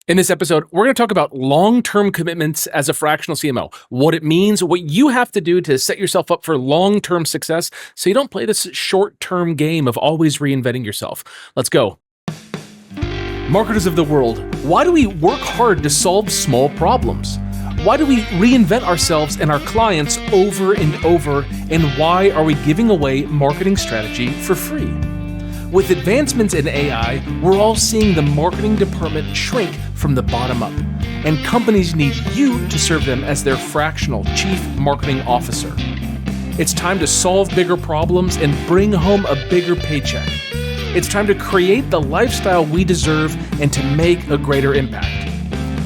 In this episode, we're going to talk about long-term commitments as a fractional CMO, what it means, what you have to do to set yourself up for long-term success so you don't play this short-term game of always reinventing yourself. Let's go. Marketers of the world, why do we work hard to solve small problems? Why do we reinvent ourselves and our clients over and over? And why are we giving away marketing strategy for free? With advancements in AI, we're all seeing the marketing department shrink from the bottom up, and companies need you to serve them as their fractional chief marketing officer. It's time to solve bigger problems and bring home a bigger paycheck. It's time to create the lifestyle we deserve and to make a greater impact.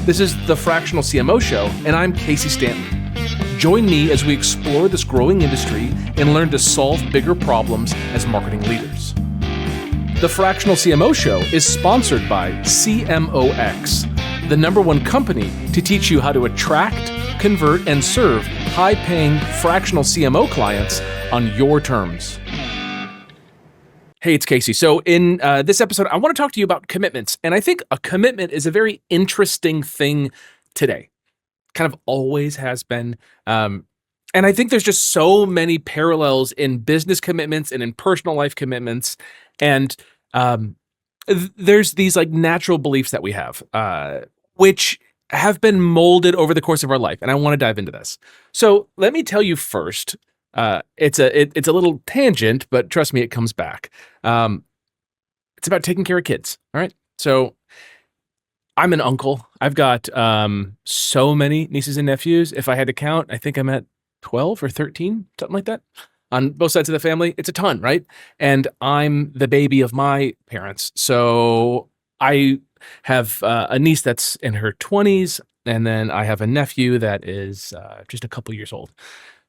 This is the Fractional CMO Show, and I'm Casey Stanton. Join me as we explore this growing industry and learn to solve bigger problems as marketing leaders. The Fractional CMO Show is sponsored by CMOX, the #1 company to teach you how to attract, convert, and serve high-paying fractional CMO clients on your terms. Hey, it's Casey. So in this episode, I want to talk to you about commitments. And I think a commitment is a very interesting thing today. Kind of always has been. And I think there's just so many parallels in business commitments and in personal life commitments. And there's these like natural beliefs that we have, which have been molded over the course of our life. And I want to dive into this. So let me tell you first, it's a little tangent, but trust me, it comes back. It's about taking care of kids. All right. So I'm an uncle. I've got so many nieces and nephews. If I had to count, I think I'm at 12 or 13, something like that. On both sides of the family, it's a ton, right? And I'm the baby of my parents. So I have a niece that's in her 20s, and then I have a nephew that is just a couple years old.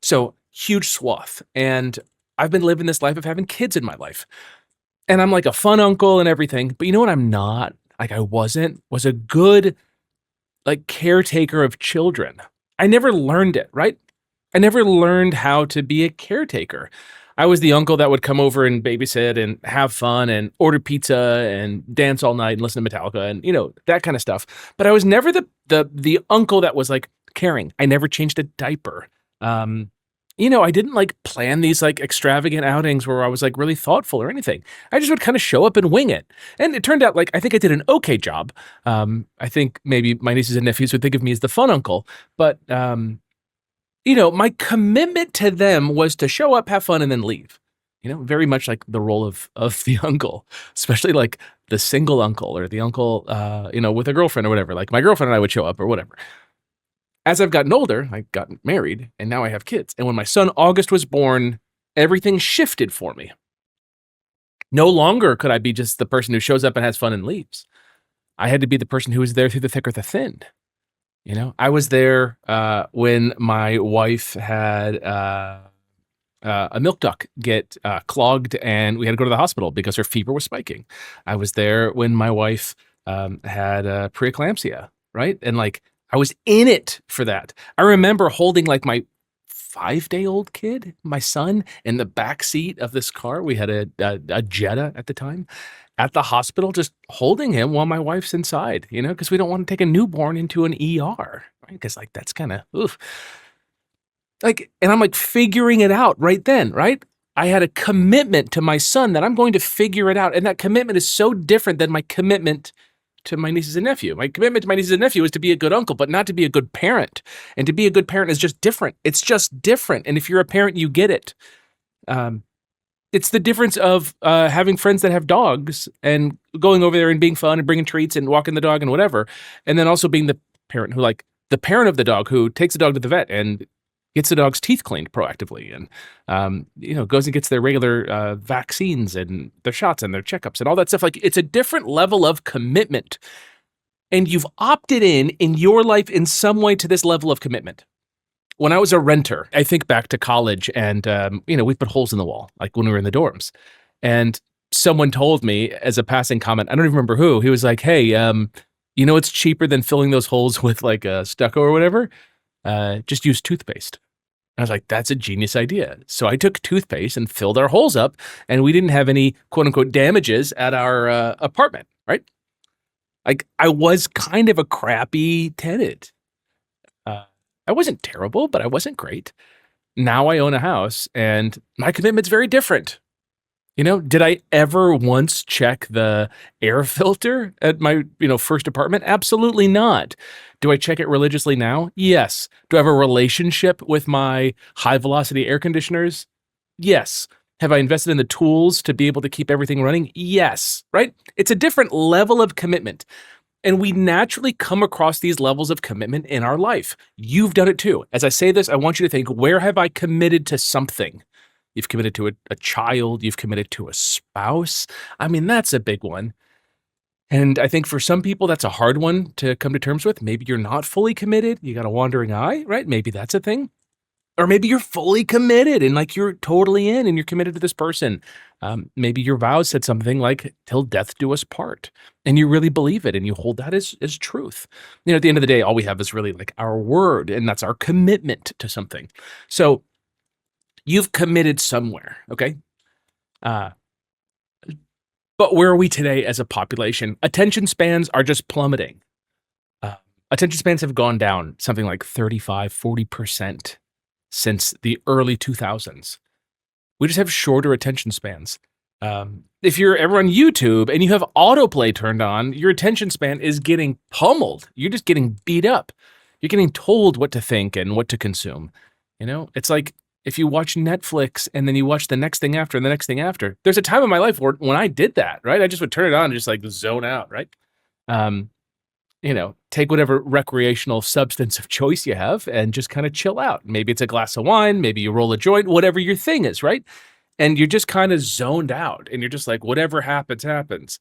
So huge swath. And I've been living this life of having kids in my life. And I'm like a fun uncle and everything. But you know what I'm not? Like was a good like caretaker of children. I never learned it, right? I never learned how to be a caretaker. I was the uncle that would come over and babysit and have fun and order pizza and dance all night and listen to Metallica and, that kind of stuff. But I was never the uncle that was like caring. I never changed a diaper. I didn't like plan these like extravagant outings where I was like really thoughtful or anything. I just would kind of show up and wing it. And it turned out like I think I did an okay job. I think maybe my nieces and nephews would think of me as the fun uncle, but my commitment to them was to show up, have fun, and then leave. Very much like the role of the uncle, especially like the single uncle or the uncle, with a girlfriend or whatever. Like my girlfriend and I would show up or whatever. As I've gotten older, I got married and now I have kids. And when my son August was born, everything shifted for me. No longer could I be just the person who shows up and has fun and leaves. I had to be the person who was there through the thick or the thin. I was there when my wife had a milk duct get clogged and we had to go to the hospital because her fever was spiking. I was there when my wife had preeclampsia, right? And like I was in it for that. I remember holding like my 5-day-old kid, my son, in the back seat of this car. We had a Jetta at the time. At the hospital, just holding him while my wife's inside, because we don't want to take a newborn into an ER, right? Because like that's kind of oof. Like, and I'm like figuring it out right then, right? I had a commitment to my son that I'm going to figure it out, and that commitment is so different than my commitment to my nieces and nephew. My commitment to my nieces and nephew is to be a good uncle, but not to be a good parent. And to be a good parent is just different. It's just different. And if you're a parent, you get it. It's the difference of having friends that have dogs and going over there and being fun and bringing treats and walking the dog and whatever. And then also being the parent who like the parent of the dog who takes the dog to the vet and gets the dog's teeth cleaned proactively and, goes and gets their regular vaccines and their shots and their checkups and all that stuff. Like it's a different level of commitment. And you've opted in your life in some way to this level of commitment. When I was a renter, I think back to college and, we put holes in the wall, like when we were in the dorms. And someone told me as a passing comment, I don't even remember who, he was like, hey, it's cheaper than filling those holes with like a stucco or whatever. Just use toothpaste. I was like, that's a genius idea. So I took toothpaste and filled our holes up and we didn't have any quote unquote damages at our apartment, right? Like, I was kind of a crappy tenant. Uh, I wasn't terrible, but I wasn't great. Now I own a house and my commitment's very different. Did I ever once check the air filter at my, first apartment? Absolutely not. Do I check it religiously now? Yes. Do I have a relationship with my high velocity air conditioners? Yes. Have I invested in the tools to be able to keep everything running? Yes. Right? It's a different level of commitment. And we naturally come across these levels of commitment in our life. You've done it too. As I say this, I want you to think, where have I committed to something? You've committed to a child. You've committed to a spouse. I mean, that's a big one. And I think for some people, that's a hard one to come to terms with. Maybe you're not fully committed. You got a wandering eye, right? Maybe that's a thing. Or maybe you're fully committed and like you're totally in and you're committed to this person. Maybe your vows said something like, till death do us part. And you really believe it and you hold that as truth. At the end of the day, all we have is really like our word, and that's our commitment to something. So you've committed somewhere, okay? But where are we today as a population? Attention spans are just plummeting. Attention spans have gone down something like 35, 40% since the early 2000s. We just have shorter attention spans. If you're ever on YouTube and you have autoplay turned on, your attention span is getting pummeled. You're just getting beat up. You're getting told what to think and what to consume. It's like if you watch Netflix and then you watch the next thing after and the next thing after. There's a time in my life when I did that, right? I just would turn it on and just like zone out, right? Take whatever recreational substance of choice you have and just kind of chill out. Maybe it's a glass of wine, maybe you roll a joint, whatever your thing is, right? And you're just kind of zoned out and you're just like, whatever happens, happens.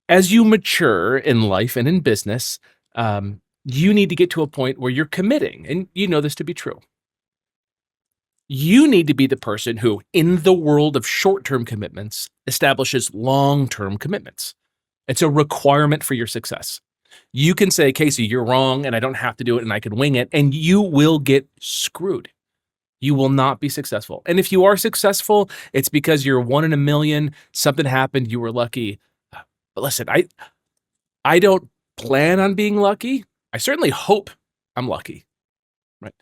As you mature in life and in business, you need to get to a point where you're committing, and you know this to be true. You need to be the person who, in the world of short-term commitments, establishes long-term commitments. It's a requirement for your success. You can say, Casey, you're wrong and I don't have to do it and I can wing it, and you will get screwed. You will not be successful. And if you are successful, it's because you're one in a million, something happened, you were lucky. But listen, I don't plan on being lucky. I certainly hope I'm lucky, right?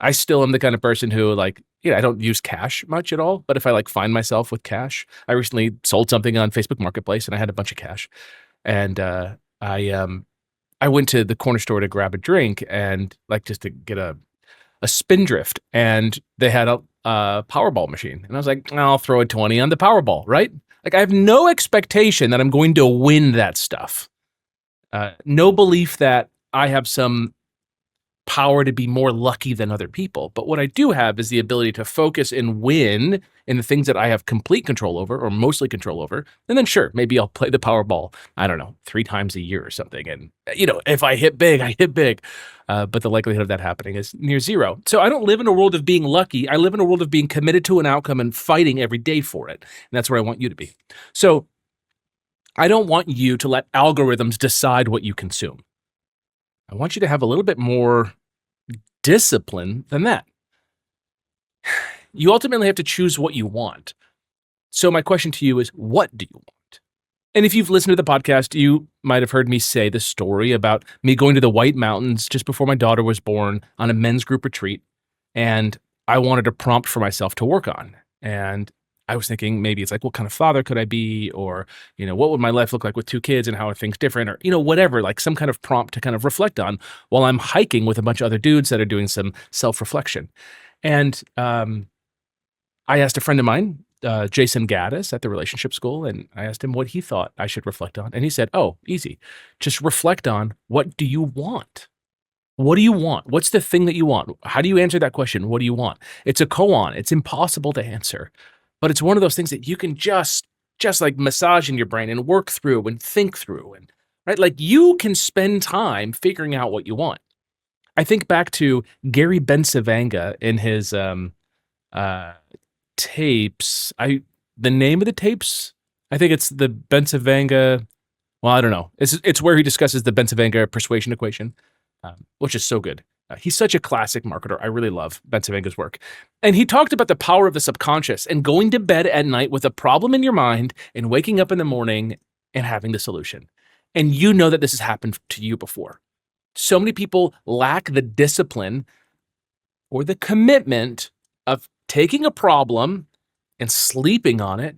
I still am the kind of person who I don't use cash much at all, but if I find myself with cash, I recently sold something on Facebook Marketplace and I had a bunch of cash, and I went to the corner store to grab a drink and just to get a spindrift, and they had a Powerball machine, and I was like, I'll throw a 20 on the Powerball, right? I have no expectation that I'm going to win that stuff. No belief that I have some power to be more lucky than other people. But what I do have is the ability to focus and win in the things that I have complete control over, or mostly control over. And then sure, maybe I'll play the Powerball, I don't know, 3 times a year or something. And if I hit big, I hit big. But the likelihood of that happening is near zero. So I don't live in a world of being lucky. I live in a world of being committed to an outcome and fighting every day for it. And that's where I want you to be. So I don't want you to let algorithms decide what you consume. I want you to have a little bit more discipline than that. You ultimately have to choose what you want. So my question to you is, what do you want? And if you've listened to the podcast, you might have heard me say the story about me going to the White Mountains just before my daughter was born on a men's group retreat. And I wanted a prompt for myself to work on. And I was thinking maybe it's what kind of father could I be? Or, what would my life look like with 2 kids and how are things different? Or, whatever, some kind of prompt to kind of reflect on while I'm hiking with a bunch of other dudes that are doing some self-reflection. And I asked a friend of mine, Jason Gaddis at the Relationship School, and I asked him what he thought I should reflect on. And he said, oh, easy. Just reflect on, what do you want? What do you want? What's the thing that you want? How do you answer that question? What do you want? It's a koan. It's impossible to answer. But it's one of those things that you can just massage in your brain and work through and think through. And right, you can spend time figuring out what you want. I think back to Gary Bencivenga in his tapes. The name of the tapes, I think it's the Bencivenga. Well, I don't know. It's where he discusses the Bencivenga persuasion equation, which is so good. He's such a classic marketer. I really love Bencivenga's work. And he talked about the power of the subconscious and going to bed at night with a problem in your mind and waking up in the morning and having the solution. And you know that this has happened to you before. So many people lack the discipline or the commitment of taking a problem and sleeping on it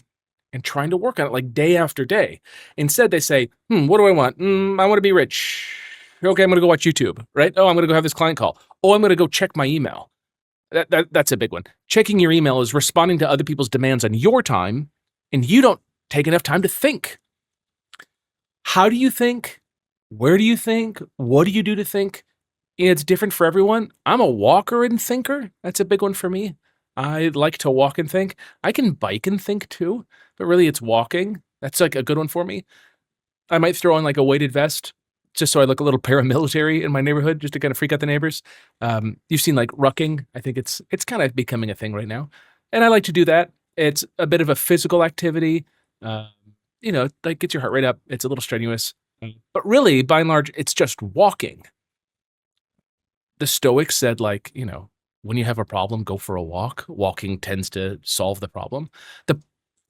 and trying to work on it like day after day. Instead, they say, what do I want? I want to be rich. Okay, I'm going to go watch YouTube, right? Oh, I'm going to go have this client call. Oh, I'm going to go check my email. That's a big one. Checking your email is responding to other people's demands on your time, and you don't take enough time to think. How do you think? Where do you think? What do you do to think? It's different for everyone. I'm a walker and thinker. That's a big one for me. I like to walk and think. I can bike and think too, but really it's walking. That's like a good one for me. I might throw on like a weighted vest just so I look a little paramilitary in my neighborhood, just to kind of freak out the neighbors. You've seen like rucking. I think it's kind of becoming a thing right now, and I like to do that. It's a bit of a physical activity. Like gets your heart rate up. It's a little strenuous, but really, by and large, it's just walking. The Stoics said, like, when you have a problem, go for a walk. Walking tends to solve the problem.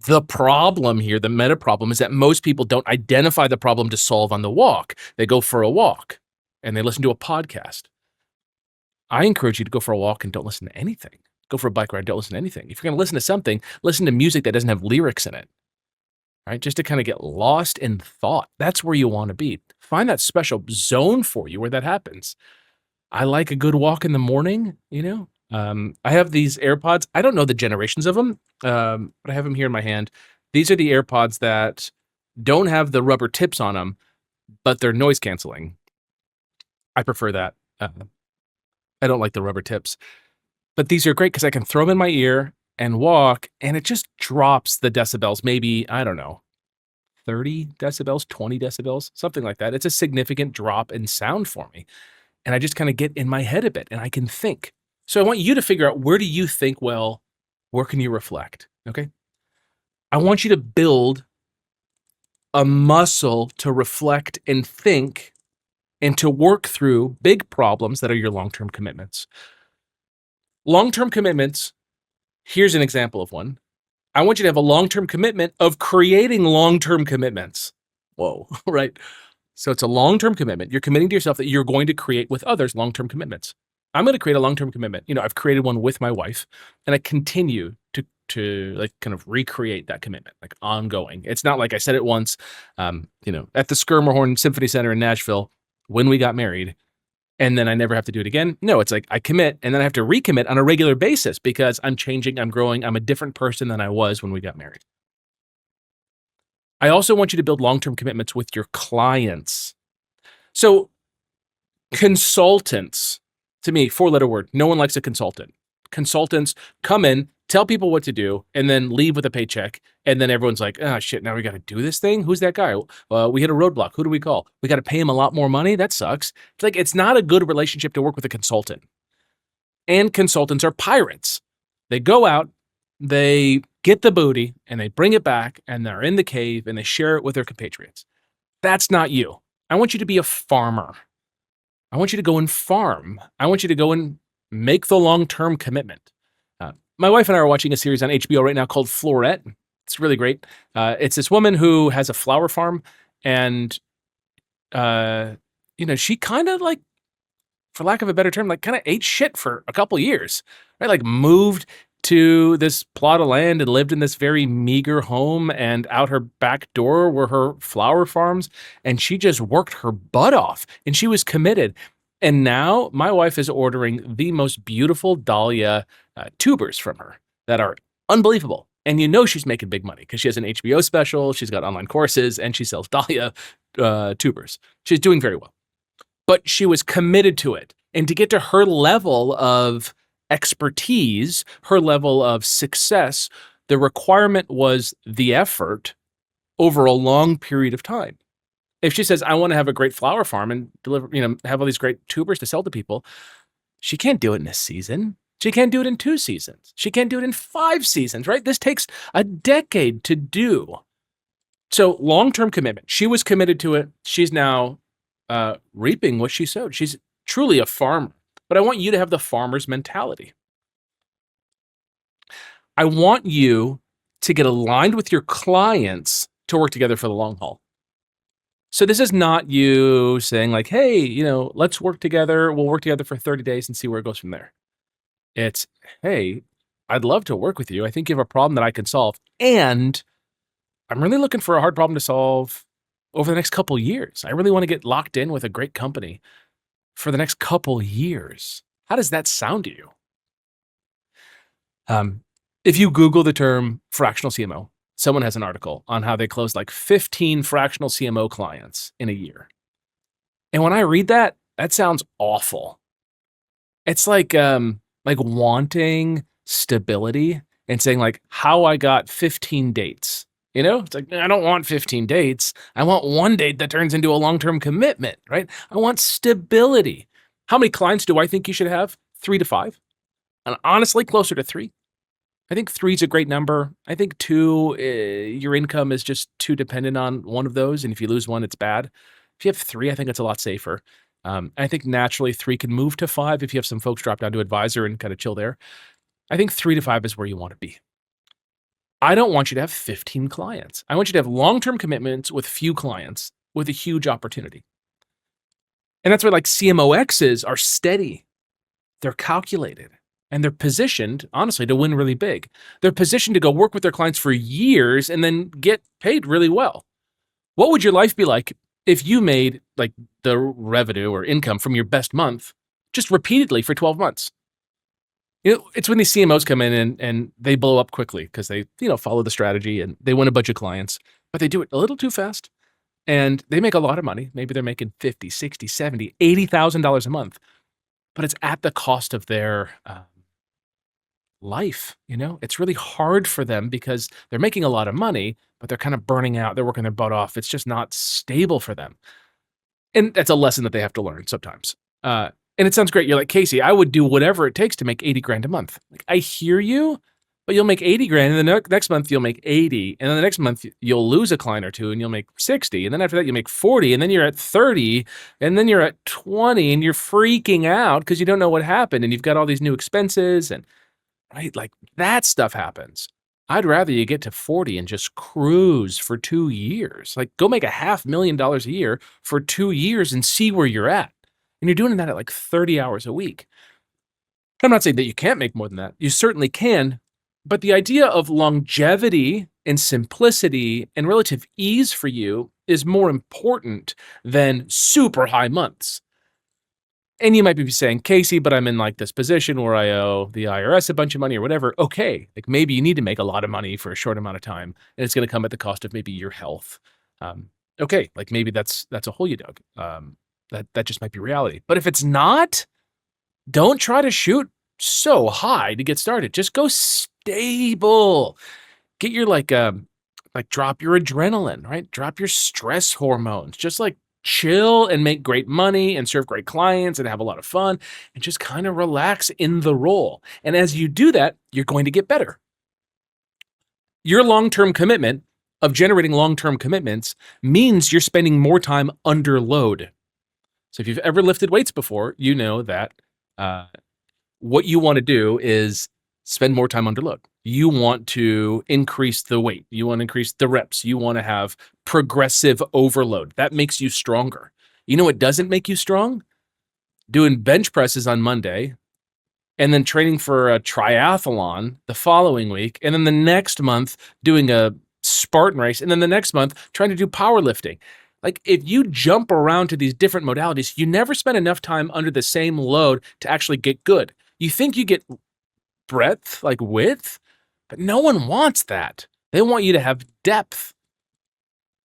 The problem here, the meta problem, is that most people don't identify the problem to solve on the walk. They go for a walk and they listen to a podcast. I encourage you to go for a walk and don't listen to anything. Go for a bike ride, don't listen to anything. If you're going to listen to something, listen to music that doesn't have lyrics in it, right? Just to kind of get lost in thought. That's where you want to be. Find that special zone for you where that happens. I like a good walk in the morning, I have these AirPods. I don't know the generations of them, but I have them here in my hand. These are the AirPods that don't have the rubber tips on them, but they're noise canceling. I prefer that. I don't like the rubber tips, but these are great because I can throw them in my ear and walk, and it just drops the decibels. Maybe, I don't know, 30 decibels, 20 decibels, something like that. It's a significant drop in sound for me. And I just kind of get in my head a bit and I can think. So I want you to figure out, where do you think well? Where can you reflect? Okay. I want you to build a muscle to reflect and think and to work through big problems that are your long-term commitments. Long-term commitments, here's an example of one. I want you to have a long-term commitment of creating long-term commitments. Whoa, right? So it's a long-term commitment. You're committing to yourself that you're going to create with others long-term commitments. I'm going to create a long-term commitment. I've created one with my wife, and I continue to like kind of recreate that commitment, like ongoing. It's not like I said it once, at the Skirmerhorn Symphony Center in Nashville when we got married, and then I never have to do it again. No, it's like I commit, and then I have to recommit on a regular basis because I'm changing, I'm growing, I'm a different person than I was when we got married. I also want you to build long-term commitments with your clients. So consultants, to me, 4-letter word, no one likes a consultant. Consultants come in, tell people what to do, and then leave with a paycheck. And then everyone's like, oh shit, now we got to do this thing? Who's that guy? We hit a roadblock. Who do we call? We got to pay him a lot more money? That sucks. It's like, it's not a good relationship to work with a consultant. And consultants are pirates. They go out, they get the booty, and they bring it back, and they're in the cave, and they share it with their compatriots. That's not you. I want you to be a farmer. I want you to go and farm. I want you to go and make the long-term commitment. My wife and I are watching a series on HBO right now called Florette. It's really great. It's this woman who has a flower farm, and she kind of, like, for lack of a better term, like kind of ate shit for a couple years, right? Like moved to this plot of land and lived in this very meager home, and out her back door were her flower farms, and she just worked her butt off, and she was committed. And now my wife is ordering the most beautiful dahlia tubers from her that are unbelievable. And she's making big money because she has an HBO special, she's got online courses, and she sells dahlia tubers. She's doing very well. But she was committed to it. And to get to her level of expertise, her level of success, the requirement was the effort over a long period of time. If she says, I want to have a great flower farm and deliver, have all these great tubers to sell to people, she can't do it in a season. She can't do it in 2 seasons. She can't do it in 5 seasons, right? This takes a decade to do. So long-term commitment. She was committed to it. She's now reaping what she sowed. She's truly a farmer. But I want you to have the farmer's mentality. I want you to get aligned with your clients to work together for the long haul. So this is not you saying like, hey, let's work together. We'll work together for 30 days and see where it goes from there. It's, hey, I'd love to work with you. I think you have a problem that I can solve. And I'm really looking for a hard problem to solve over the next couple years. I really want to get locked in with a great company for the next couple years. How does that sound to you? If you Google the term fractional CMO, someone has an article on how they closed like 15 fractional CMO clients in a year. And when I read that, that sounds awful. It's like wanting stability and saying like how I got 15 dates. It's like, I don't want 15 dates. I want one date that turns into a long-term commitment, right? I want stability. How many clients do I think you should have? 3 to 5. And honestly, closer to 3. I think 3 is a great number. I think 2, your income is just too dependent on one of those. And if you lose one, it's bad. If you have 3, I think it's a lot safer. I think naturally 3 can move to 5 if you have some folks drop down to advisor and kind of chill there. I think 3 to 5 is where you want to be. I don't want you to have 15 clients. I want you to have long-term commitments with few clients with a huge opportunity. And that's why like CMOXs are steady. They're calculated. And they're positioned, honestly, to win really big. They're positioned to go work with their clients for years and then get paid really well. What would your life be like if you made like the revenue or income from your best month just repeatedly for 12 months? It's when these CMOs come in and they blow up quickly because they, follow the strategy and they win a bunch of clients, but they do it a little too fast and they make a lot of money. Maybe they're making $50, $60, $70, $80,000 a month, but it's at the cost of their life. It's really hard for them because they're making a lot of money, but they're kind of burning out. They're working their butt off. It's just not stable for them. And that's a lesson that they have to learn sometimes. And it sounds great. You're like, Casey, I would do whatever it takes to make 80 grand a month. Like, I hear you, but you'll make 80 grand. And the next month you'll make 80. And then the next month you'll lose a client or two and you'll make 60. And then after that you'll make 40. And then you're at 30. And then you're at 20 and you're freaking out because you don't know what happened. And you've got all these new expenses and right? Like that stuff happens. I'd rather you get to 40 and just cruise for 2 years. Like go make $500,000 a year for 2 years and see where you're at. And you're doing that at like 30 hours a week. I'm not saying that you can't make more than that. You certainly can. But the idea of longevity and simplicity and relative ease for you is more important than super high months. And you might be saying, Casey, but I'm in like this position where I owe the IRS a bunch of money or whatever. Okay, like maybe you need to make a lot of money for a short amount of time, and it's going to come at the cost of maybe your health. Okay, like maybe that's a hole you dug. That just might be reality. But if it's not, don't try to shoot so high to get started. Just go stable. Get your like drop your adrenaline, right? Drop your stress hormones. Just like chill and make great money and serve great clients and have a lot of fun and just kind of relax in the role. And as you do that, you're going to get better. Your long-term commitment of generating long-term commitments means you're spending more time under load. So if you've ever lifted weights before, you know that what you want to do is spend more time under load. You want to increase the weight. You want to increase the reps. You want to have progressive overload. That makes you stronger. You know what doesn't make you strong? Doing bench presses on Monday and then training for a triathlon the following week. And then the next month doing a Spartan race. And then the next month trying to do powerlifting. Like if you jump around to these different modalities, you never spend enough time under the same load to actually get good. You think you get breadth, like width, but no one wants that. They want you to have depth.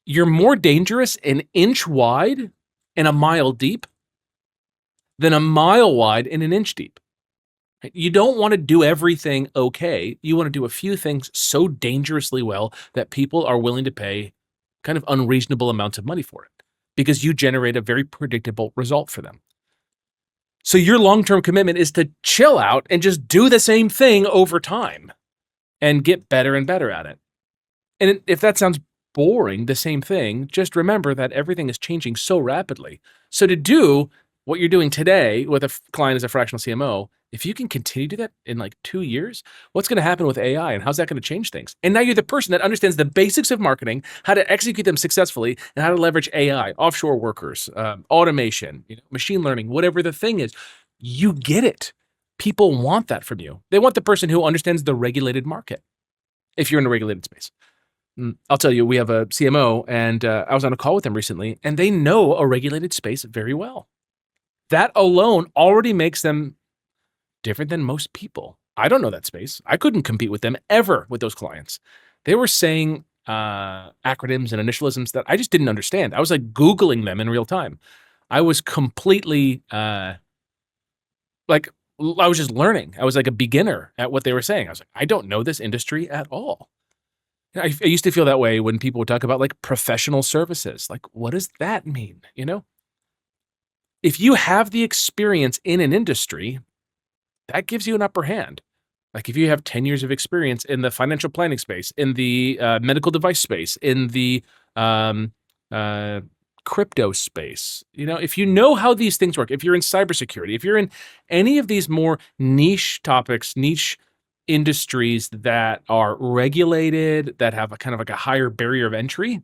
You're more dangerous an inch wide and a mile deep than a mile wide and an inch deep. You don't want to do everything okay. You want to do a few things so dangerously well that people are willing to pay kind of unreasonable amounts of money for it because you generate a very predictable result for them. So your long-term commitment is to chill out and just do the same thing over time and get better and better at it. And if that sounds boring, the same thing, just remember that everything is changing so rapidly. So to do what you're doing today with a client as a fractional CMO, if you can continue to do that in like 2 years, what's going to happen with AI and how's that going to change things? And now you're the person that understands the basics of marketing, how to execute them successfully, and how to leverage AI, offshore workers, automation, machine learning, whatever the thing is. You get it. People want that from you. They want the person who understands the regulated market if you're in a regulated space. I'll tell you, we have a CMO, and I was on a call with them recently, and they know a regulated space very well. That alone already makes them different than most people. I don't know that space. I couldn't compete with them ever with those clients. They were saying acronyms and initialisms that I just didn't understand. I was like Googling them in real time. I was completely like, I was just learning. I was like a beginner at what they were saying. I was like, I don't know this industry at all. I used to feel that way when people would talk about like professional services. Like, what does that mean? If you have the experience in an industry, that gives you an upper hand. Like if you have 10 years of experience in the financial planning space, in the medical device space, in the crypto space, if you know how these things work, if you're in cybersecurity, if you're in any of these more niche topics, niche industries that are regulated, that have a kind of like a higher barrier of entry,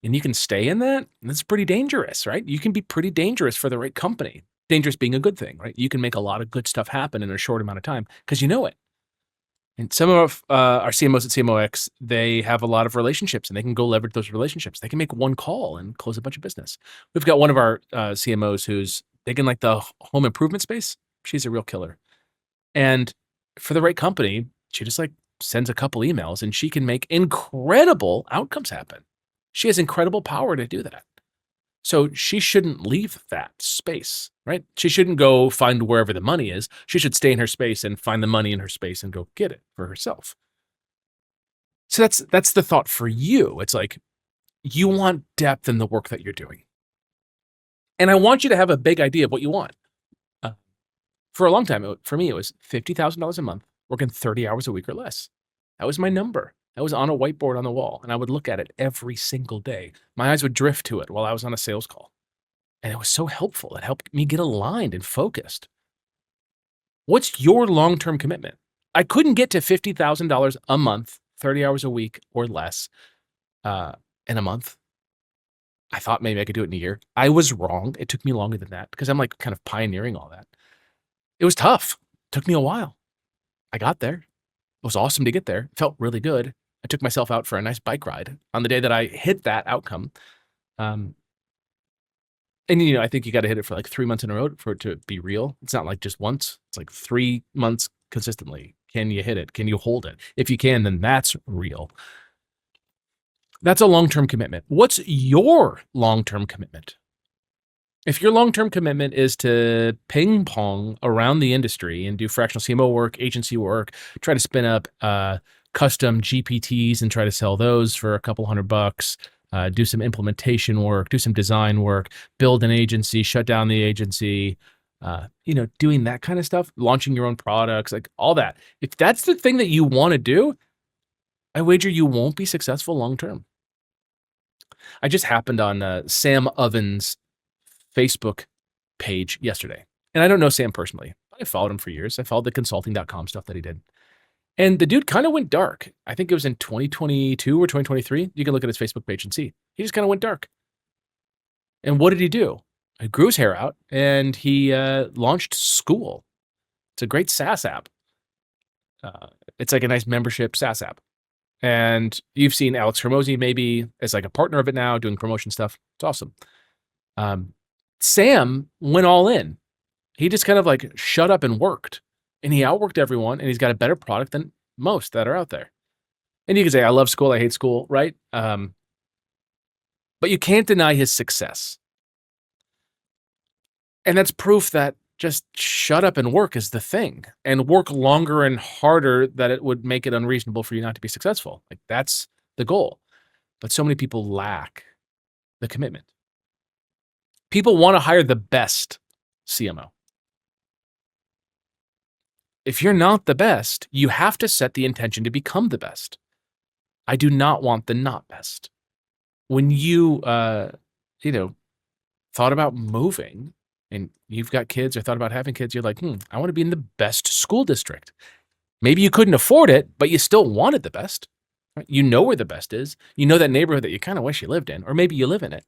and you can stay in that, that's pretty dangerous, right? You can be pretty dangerous for the right company. Dangerous being a good thing, right? You can make a lot of good stuff happen in a short amount of time because you know it. And some of our CMOs at CMOX, they have a lot of relationships and they can go leverage those relationships. They can make one call and close a bunch of business. We've got one of our CMOs who's big in like the home improvement space. She's a real killer. And for the right company, she just like sends a couple emails and she can make incredible outcomes happen. She has incredible power to do that. So she shouldn't leave that space, right? She shouldn't go find wherever the money is. She should stay in her space and find the money in her space and go get it for herself. So that's the thought for you. It's like you want depth in the work that you're doing. And I want you to have a big idea of what you want. For a long time, for me, it was $50,000 a month, working 30 hours a week or less. That was my number. That was on a whiteboard on the wall, and I would look at it every single day. My eyes would drift to it while I was on a sales call. And it was so helpful. It helped me get aligned and focused. What's your long-term commitment? I couldn't get to $50,000 a month, 30 hours a week or less in a month. I thought maybe I could do it in a year. I was wrong. It took me longer than that because I'm like kind of pioneering all that. It was tough. It took me a while. I got there. It was awesome to get there. It felt really good. I took myself out for a nice bike ride on the day that I hit that outcome. And I think you got to hit it for like 3 months in a row for it to be real. It's not like just once. It's like 3 months consistently. Can you hit it? Can you hold it? If you can, then that's real. That's a long-term commitment. What's your long-term commitment? If your long-term commitment is to ping pong around the industry and do fractional CMO work, agency work, try to spin up custom GPTs and try to sell those for a couple $100, do some implementation work, do some design work, build an agency, shut down the agency, doing that kind of stuff, launching your own products, like all that. If that's the thing that you want to do, I wager you won't be successful long-term. I just happened on Sam Ovens' Facebook page yesterday. And I don't know Sam personally. I followed him for years. I followed the consulting.com stuff that he did. And the dude kind of went dark. I think it was in 2022 or 2023. You can look at his Facebook page and see. He just kind of went dark. And what did he do? He grew his hair out and he launched School. It's a great SaaS app. It's like a nice membership SaaS app. And you've seen Alex Hormozy maybe as like a partner of it now, doing promotion stuff. It's awesome. Sam went all in. He just kind of like shut up and worked. And he outworked everyone, and he's got a better product than most that are out there. And you can say, I love School, I hate School, right? But you can't deny his success. And that's proof that just shut up and work is the thing. And work longer and harder that it would make it unreasonable for you not to be successful. Like that's the goal. But so many people lack the commitment. People want to hire the best CMO. If you're not the best, you have to set the intention to become the best. I do not want the not best. When you, thought about moving, and you've got kids or thought about having kids, you're like, I want to be in the best school district. Maybe you couldn't afford it, but you still wanted the best. Right? You know where the best is. You know that neighborhood that you kind of wish you lived in, or maybe you live in it.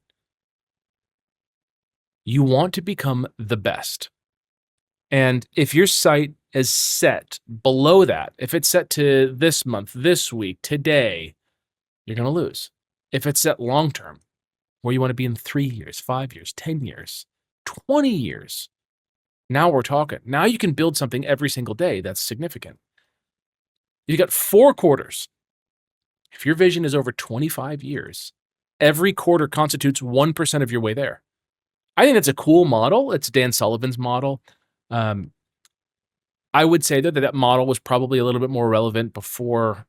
You want to become the best. And if your sight is set below that, if it's set to this month, this week, today, you're going to lose. If it's set long term, where you want to be in 3 years, 5 years, 10 years, 20 years, now we're talking. Now you can build something every single day that's significant. You got 4 quarters. If your vision is over 25 years, every quarter constitutes 1% of your way there. I think that's a cool model. It's Dan Sullivan's model. I would say that model was probably a little bit more relevant before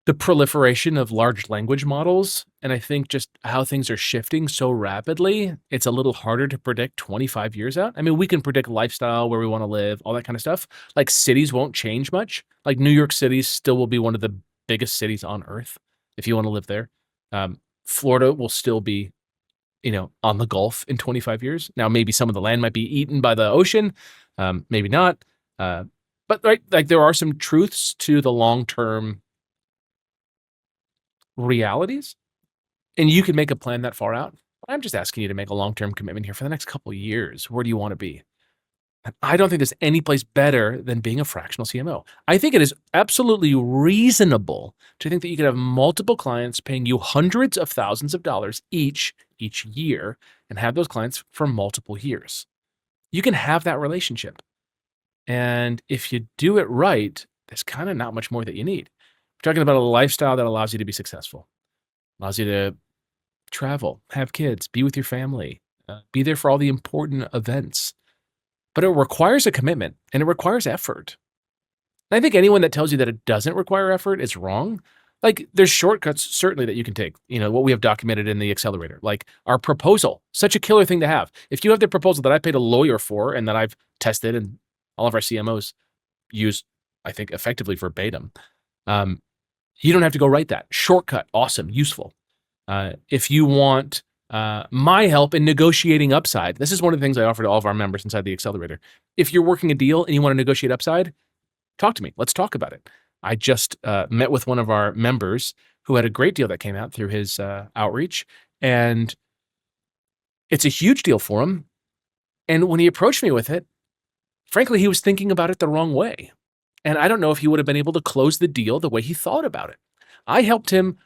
the proliferation of large language models. And I think just how things are shifting so rapidly, it's a little harder to predict 25 years out. I mean, we can predict lifestyle, where we want to live, all that kind of stuff. Like cities won't change much. Like New York City still will be one of the biggest cities on earth if you want to live there. Florida will still be, on the Gulf in 25 years. Now, maybe some of the land might be eaten by the ocean. Maybe not. But right, like there are some truths to the long-term realities, and you can make a plan that far out. I'm just asking you to make a long-term commitment here for the next couple of years. Where do you want to be? And I don't think there's any place better than being a fractional CMO. I think it is absolutely reasonable to think that you could have multiple clients paying you hundreds of thousands of dollars each year and have those clients for multiple years. You can have that relationship. And if you do it right, there's kind of not much more that you need. We're talking about a lifestyle that allows you to be successful, allows you to travel, have kids, be with your family, be there for all the important events. But it requires a commitment and it requires effort. And I think anyone that tells you that it doesn't require effort is wrong. Like there's shortcuts certainly that you can take, what we have documented in the accelerator, like our proposal, such a killer thing to have. If you have the proposal that I paid a lawyer for and that I've tested and all of our CMOs use, I think, effectively verbatim, you don't have to go write that. Shortcut, awesome, useful. If you want my help in negotiating upside, this is one of the things I offer to all of our members inside the accelerator. If you're working a deal and you want to negotiate upside, talk to me. Let's talk about it. I just met with one of our members who had a great deal that came out through his outreach, and it's a huge deal for him. And when he approached me with it, frankly, he was thinking about it the wrong way. And I don't know if he would have been able to close the deal the way he thought about it. I helped him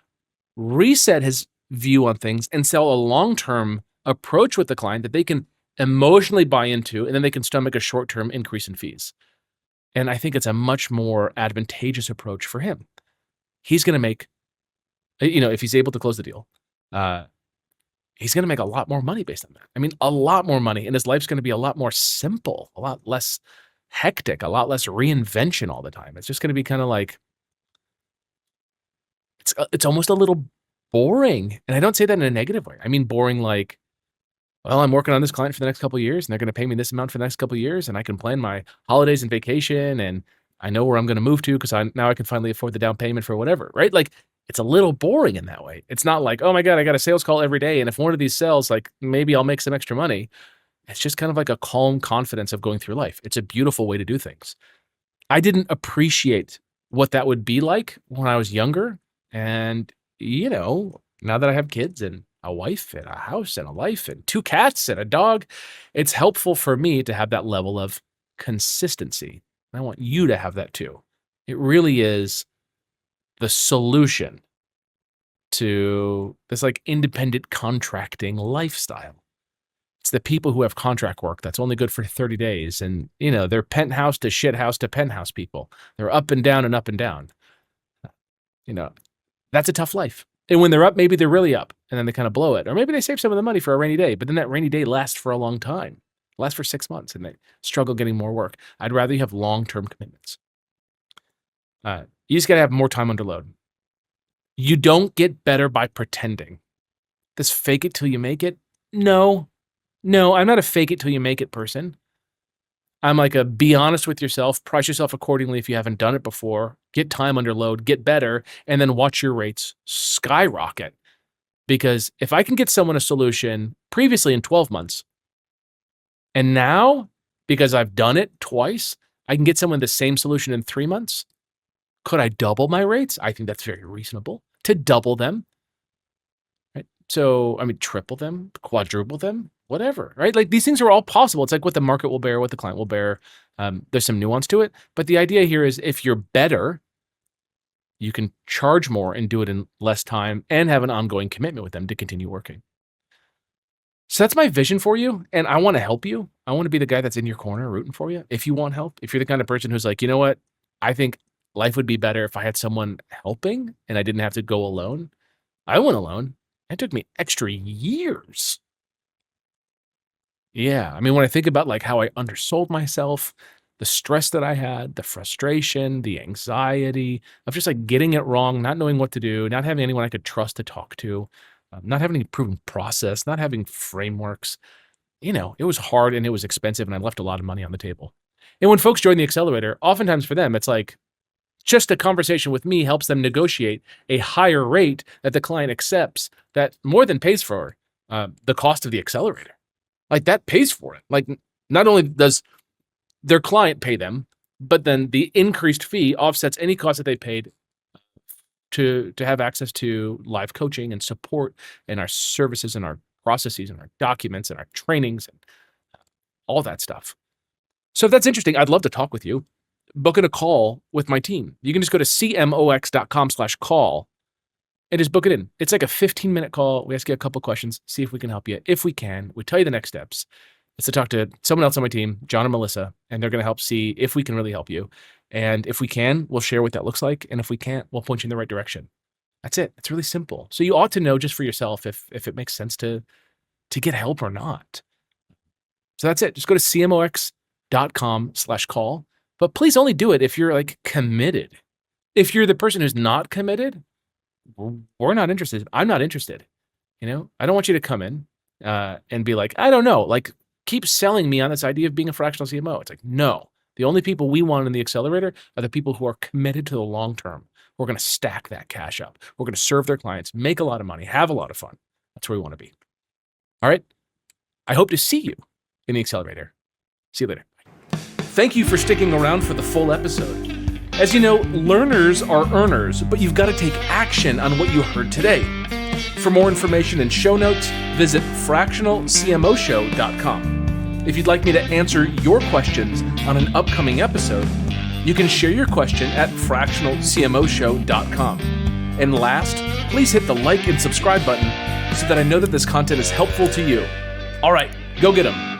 reset his view on things and sell a long-term approach with the client that they can emotionally buy into, and then they can stomach a short-term increase in fees. And I think it's a much more advantageous approach for him. He's going to make, if he's able to close the deal, he's going to make a lot more money based on that. I mean, a lot more money, and his life's going to be a lot more simple, a lot less hectic, a lot less reinvention all the time. It's just going to be kind of like, it's almost a little boring. And I don't say that in a negative way. I mean, boring like, well, I'm working on this client for the next couple of years and they're going to pay me this amount for the next couple of years. And I can plan my holidays and vacation and I know where I'm going to move to because now I can finally afford the down payment for whatever, right? Like it's a little boring in that way. It's not like, oh my God, I got a sales call every day. And if one of these sells, like maybe I'll make some extra money. It's just kind of like a calm confidence of going through life. It's a beautiful way to do things. I didn't appreciate what that would be like when I was younger. And, now that I have kids and a wife and a house and a life and 2 cats and a dog, it's helpful for me to have that level of consistency. And I want you to have that too. It really is the solution to this like independent contracting lifestyle. It's the people who have contract work that's only good for 30 days. And, they're penthouse to shithouse to penthouse people. They're up and down and up and down. That's a tough life. And when they're up, maybe they're really up and then they kind of blow it. Or maybe they save some of the money for a rainy day, but then that rainy day lasts for a long time, lasts for 6 months and they struggle getting more work. I'd rather you have long-term commitments. You just got to have more time under load. You don't get better by pretending. This fake it till you make it. No, I'm not a fake it till you make it person. I'm like a be honest with yourself, price yourself accordingly if you haven't done it before, get time under load, get better, and then watch your rates skyrocket. Because if I can get someone a solution previously in 12 months, And now, because I've done it twice, I can get someone the same solution in 3 months. Could I double my rates? I think that's very reasonable to double them, right? So, I mean, triple them, quadruple them, whatever, right? Like these things are all possible. It's like what the market will bear, what the client will bear. There's some nuance to it. But the idea here is if you're better, you can charge more and do it in less time and have an ongoing commitment with them to continue working. So that's my vision for you. And I want to help you. I want to be the guy that's in your corner rooting for you. If you want help, if you're the kind of person who's like, you know what? I think life would be better if I had someone helping and I didn't have to go alone. I went alone. It took me extra years. Yeah. I mean, when I think about like how I undersold myself, the stress that I had, the frustration, the anxiety of just like getting it wrong, not knowing what to do, not having anyone I could trust to talk to, not having any proven process, not having frameworks, it was hard and it was expensive and I left a lot of money on the table. And when folks join the accelerator, oftentimes for them, it's like just a conversation with me helps them negotiate a higher rate that the client accepts that more than pays for the cost of the accelerator. Like that pays for it. Like not only does their client pay them, but then the increased fee offsets any cost that they paid to have access to live coaching and support and our services and our processes and our documents and our trainings and all that stuff. So if that's interesting, I'd love to talk with you. Book in a call with my team. You can just go to cmox.com/call and just book it in. It's like a 15-minute call. We ask you a couple questions, see if we can help you. If we can, we tell you the next steps. It's to talk to someone else on my team, John or Melissa, and they're going to help see if we can really help you. And if we can, we'll share what that looks like. And if we can't, we'll point you in the right direction. That's it. It's really simple. So you ought to know just for yourself if it makes sense to get help or not. So that's it. Just go to cmox.com/call. But please only do it if you're like committed. If you're the person who's not committed, we're not interested. I'm not interested. I don't want you to come in and be like, I don't know, like keep selling me on this idea of being a fractional CMO. It's like, no. The only people we want in the accelerator are the people who are committed to the long term. We're going to stack that cash up. We're going to serve their clients, make a lot of money, have a lot of fun. That's where we want to be. All right. I hope to see you in the accelerator. See you later. Thank you for sticking around for the full episode. As you know, learners are earners, but you've got to take action on what you heard today. For more information and show notes, visit fractionalcmoshow.com. If you'd like me to answer your questions on an upcoming episode, you can share your question at fractionalcmoshow.com. And last, please hit the like and subscribe button so that I know that this content is helpful to you. All right, go get them.